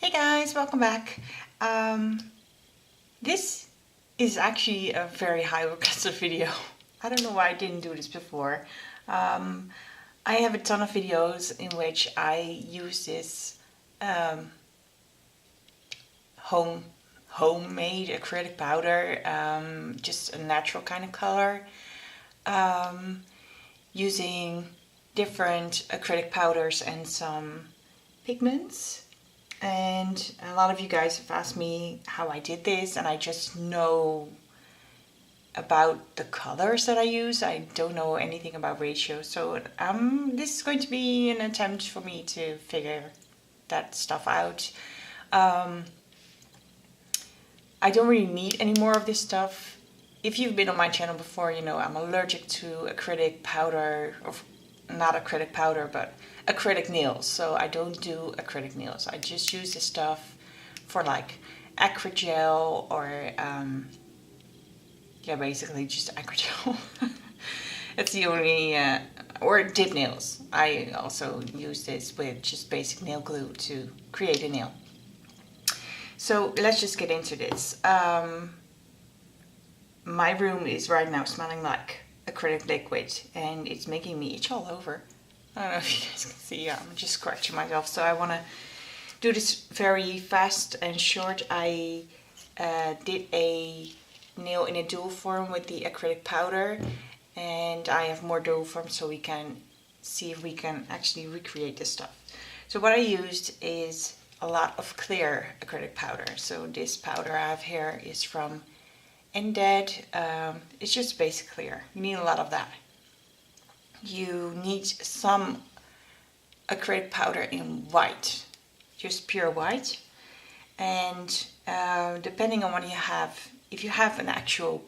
Hey guys, welcome back. This is actually a very high requested video. I don't know why I didn't do this before. I have a ton of videos in which I use this homemade acrylic powder, just a natural kind of color, using different acrylic powders and some pigments. And a lot of you guys have asked me how I did this, and I just know about the colors that I use. I don't know anything about ratio, so this is going to be an attempt for me to figure that stuff out. I don't really need any more of this stuff. If you've been on my channel before, you know I'm allergic to acrylic powder, or not acrylic powder, but acrylic nails. So I don't do acrylic nails. I just use this stuff for like acrygel or yeah, basically just acrygel. It's the only or dip nails. I also use this with just basic nail glue to create a nail. So let's just get into this. My room is right now smelling like acrylic liquid, and it's making me itch all over. I don't know if you guys can see, I'm just scratching myself. So I want to do this very fast and short. I did a nail in a dual form with the acrylic powder, and I have more dual forms so we can see if we can actually recreate this stuff. So what I used is a lot of clear acrylic powder. So this powder I have here is from Undead. It's just basic clear. You need a lot of that. You need some acrylic powder in white, just pure white. And depending on what you have, if you have an actual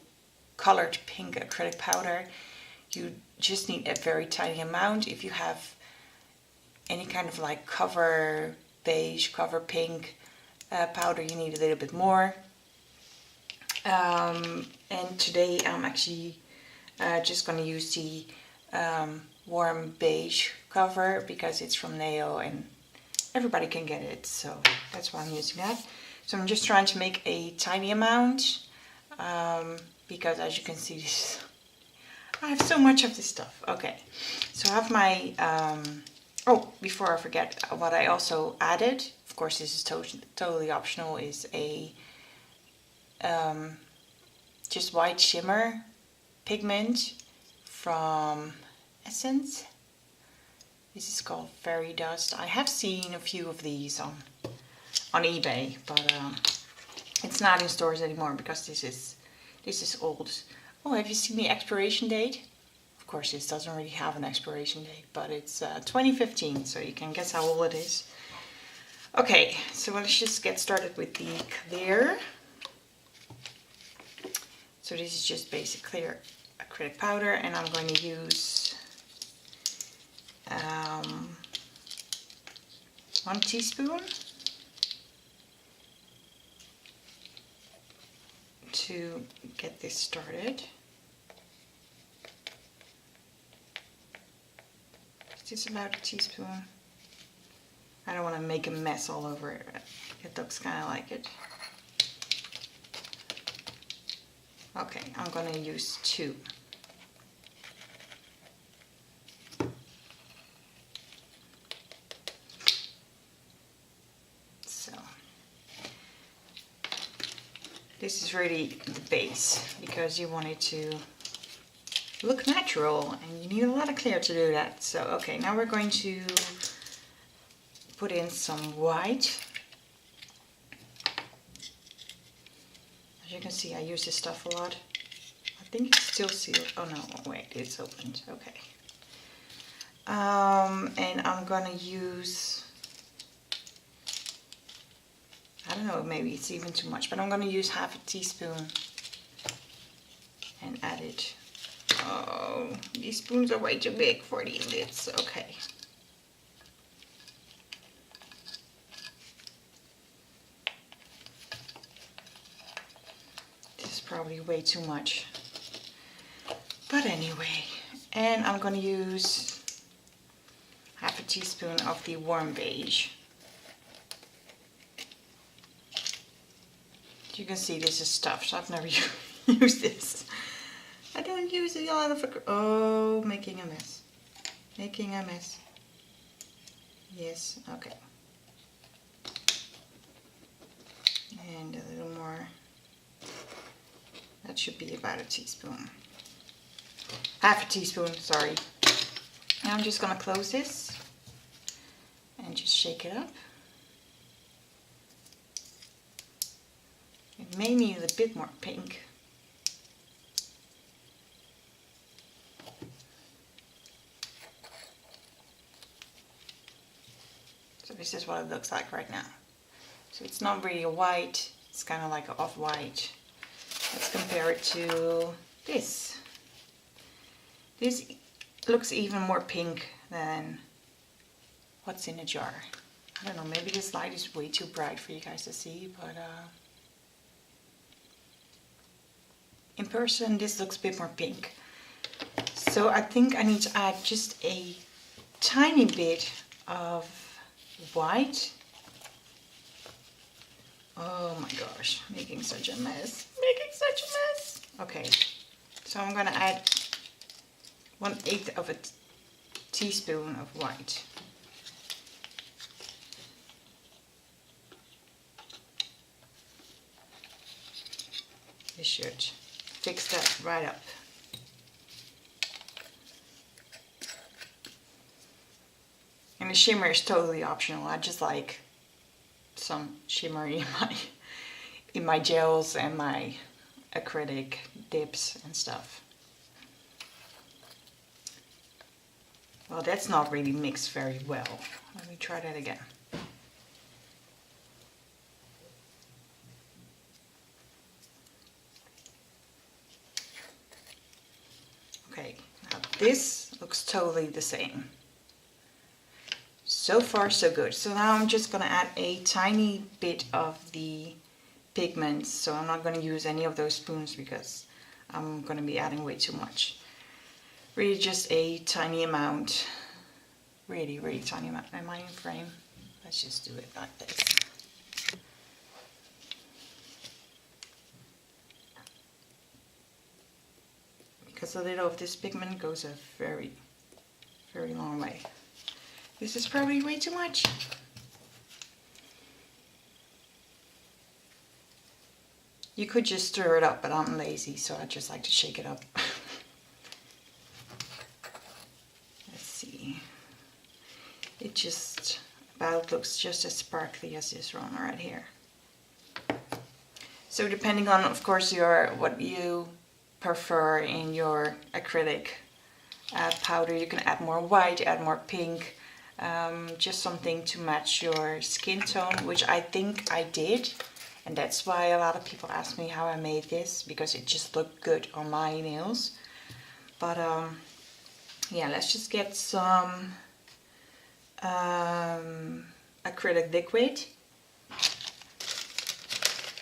colored pink acrylic powder, you just need a very tiny amount. If you have any kind of like cover beige, cover pink powder, you need a little bit more. And today I'm actually just going to use the warm beige cover because it's from Nail and everybody can get it, so that's why I'm using that. So I'm just trying to make a tiny amount because as you can see, I have so much of this stuff. Okay, so I have my oh, before I forget, what I also added, of course this is totally optional, is a just white shimmer pigment from Essence. This is called Fairy Dust. I have seen a few of these on eBay, but it's not in stores anymore because this is old. Oh, have you seen the expiration date? Of course, this doesn't really have an expiration date, but it's 2015, so you can guess how old it is. Okay, so let's just get started with the clear. So this is just basic clear acrylic powder, and I'm going to use 1 teaspoon to get this started. Is this about a teaspoon? I don't want to make a mess all over it. It looks kind of like it. Okay, I'm going to use 2. So, this is really the base because you want it to look natural and you need a lot of clear to do that. So, okay, now we're going to put in some white. As you can see, I use this stuff a lot. I think it's still sealed. Oh no, wait, it's opened. Okay. And I'm gonna use, I don't know, maybe it's even too much, but I'm gonna use half a teaspoon and add it. Oh, these spoons are way too big for these lids. Okay. Probably way too much, but anyway. And I'm going to use half a teaspoon of the warm beige. You can see this is stuff, so I've never used this. I don't use a lot of, oh, making a mess. Making a mess. Yes, okay. And a little more. That should be about a teaspoon. Half a teaspoon, sorry. Now I'm just gonna close this and just shake it up. It may need a bit more pink. So this is what it looks like right now. So it's not really a white, it's kind of like an off-white. Let's compare it to this. This looks even more pink than what's in the jar. I don't know, maybe this light is way too bright for you guys to see, but in person this looks a bit more pink. So I think I need to add just a tiny bit of white. Oh my gosh, making such a mess. Making such a mess. Okay, so I'm gonna add 1/8 of a teaspoon of white. This should fix that right up. And the shimmer is totally optional. I just like some shimmer in my gels and my acrylic dips and stuff. Well, that's not really mixed very well. Let me try that again. Okay, now this looks totally the same. So far so good. So now I'm just gonna add a tiny bit of the pigments. So I'm not gonna use any of those spoons because I'm gonna be adding way too much. Really just a tiny amount. Really, really tiny amount. Am I in frame? Let's just do it like this. Because a little of this pigment goes a very, very long way. This is probably way too much. You could just stir it up, but I'm lazy, so I just like to shake it up. Let's see. It just about looks just as sparkly as this one right here. So depending on, of course, what you prefer in your acrylic powder, you can add more white, add more pink. Just something to match your skin tone, which I think I did, and that's why a lot of people ask me how I made this, because it just looked good on my nails. But yeah, let's just get some acrylic liquid,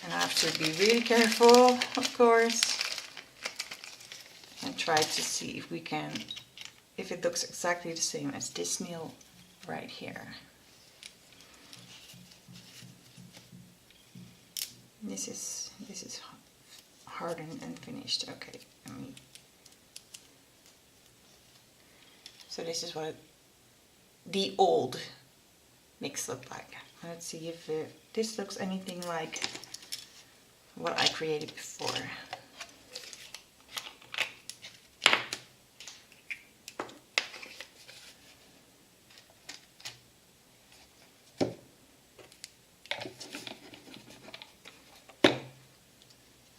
and I have to be really careful, of course, and try to see if it looks exactly the same as this nail right here. This is hardened and finished. Okay, so this is what the old mix looked like. Let's see if this looks anything like what I created before.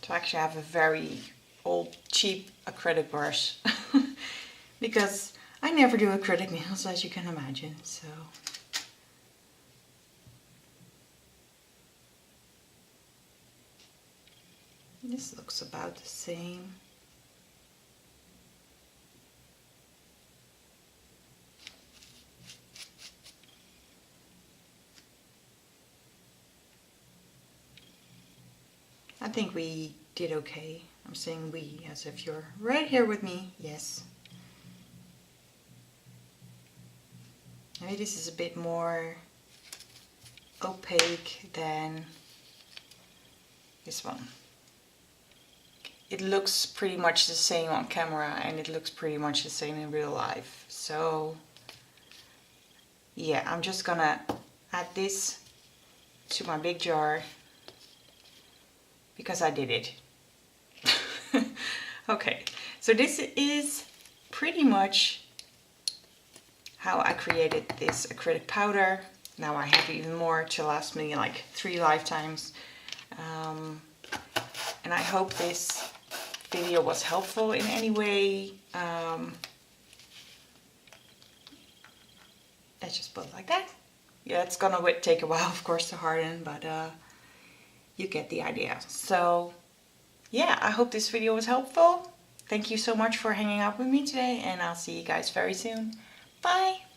So actually I have a very old cheap acrylic brush because I never do acrylic nails, as you can imagine. So this looks about the same. I think we did okay. I'm saying we as if you're right here with me. Yes. Maybe this is a bit more opaque than This one. It looks pretty much the same on camera and it looks pretty much the same in real life. So yeah, I'm just gonna add this to my big jar because I did it. Okay, so this is pretty much how I created this acrylic powder. Now I have even more to last me like 3 lifetimes. And I hope this video was helpful in any way. Let's just put it like that. Yeah, it's gonna take a while, of course, to harden, but you get the idea. So yeah, I hope this video was helpful. Thank you so much for hanging out with me today, and I'll see you guys very soon. Bye!